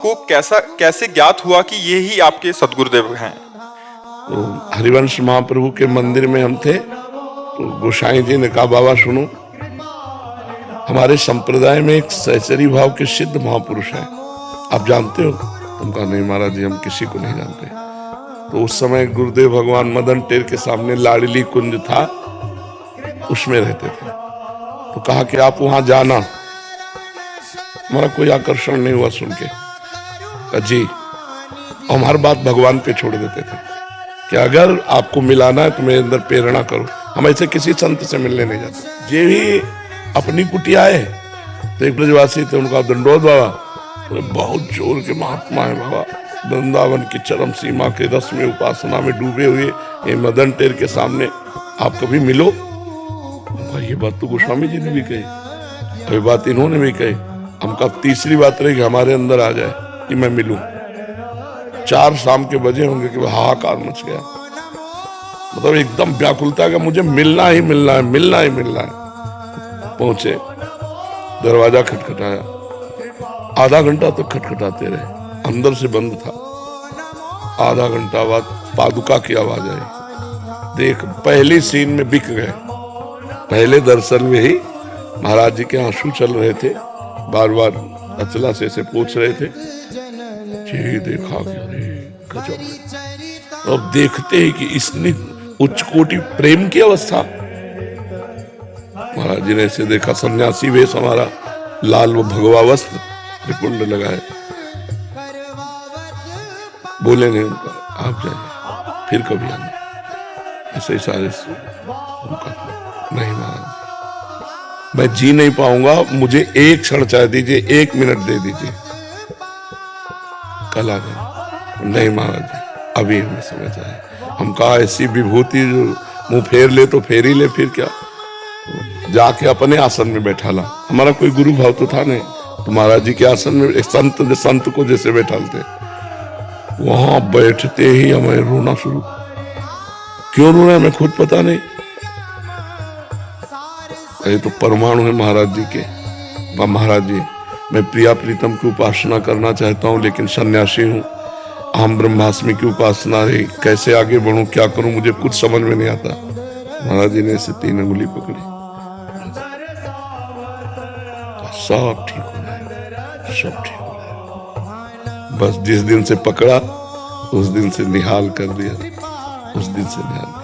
को कैसे ज्ञात हुआ कि ये ही आपके सदगुरुदेव हैं? तो हरिवंश महाप्रभु के मंदिर में हम थे, तो गोसाई जी ने कहा बाबा सुनो, हमारे संप्रदाय में एक सहचरी भाव के सिद्ध महापुरुष हैं, आप जानते हो? तुम कहा नहीं महाराज जी, हम किसी को नहीं जानते। तो उस समय गुरुदेव भगवान मदन टेर के सामने लाडली कुंज था, उसमें रहते थे। तो कहा कि आप वहां जाना। हमारा कोई आकर्षण नहीं हुआ सुन के। जी, हम हर बात भगवान पे छोड़ देते थे कि अगर आपको मिलाना है तो मेरे अंदर प्रेरणा करो। हम ऐसे किसी संत से मिलने नहीं जाते। ये भी अपनी कुटिया आए तो एक ब्रजवासी थे, उनका दंडोत बाबा, तो बहुत जोर के महात्मा है बाबा, वृंदावन की चरम सीमा के रस में उपासना में डूबे हुए ये मदन टेर के सामने आप कभी मिलो। ये बात तो गोस्वामी जी ने भी कही, ये बात इन्होंने भी कही। हमका तीसरी बात रही कि हमारे अंदर आ जाए कि मैं मिलूं। 4 शाम के बजे होंगे कि हाहाकार मच गया, मतलब एकदम व्याकुलता का, मुझे मिलना ही मिलना है, मिलना ही मिलना है। पहुंचे, दरवाजा खटखटाया, आधा घंटा तक खटखटाते रहे, अंदर से बंद था। आधा घंटा बाद पादुका की आवाज आई। देख, पहली सीन में बिक गए। पहले दर्शन में ही महाराज जी के आंसू चल रहे थे, बार बार अचला से पूछ रहे थे। ये देखा कि अरे गजब। अब देखते ही कि इसने उच्च कोटि प्रेम की अवस्था। महाराज जी ने ऐसे देखा, सन्यासी वेश हमारा, लाल व भगवा वस्त्र, त्रिपुंड लगाए। बोले नहीं उनका, आप जाइए फिर कभी आना। ऐसे इशारे से उनका, नहीं महाराज मैं जी नहीं पाऊंगा, मुझे एक क्षण चाह दीजिए, 1 मिनट दे दीजिए, कल आ जाए। नहीं महाराज जी, अभी हमें समझ आए। हम कहा ऐसी विभूति जो मुंह फेर ले तो फेर ही ले, फिर क्या। जाके अपने आसन में बैठा ला। हमारा कोई गुरु भाव तो था नहीं, तो महाराज जी के आसन में एक संत को जैसे बैठालते, वहां बैठते ही हमें रोना शुरू। क्यों रोना हमें खुद पता नहीं। ये तो परमाणु है महाराज जी के। महाराज जी, मैं प्रिया प्रीतम की उपासना करना चाहता हूँ, लेकिन सन्यासी हूँ, अहम ब्रह्मास्मि की उपासना है, कैसे आगे बढ़ूं, क्या करूं, मुझे कुछ समझ में नहीं आता। महाराज जी ने ऐसे 3 अंगुली पकड़ी, सब ठीक हो गया, सब ठीक हो गया। बस जिस दिन से पकड़ा उस दिन से निहाल कर दिया, उस दिन से निहाल।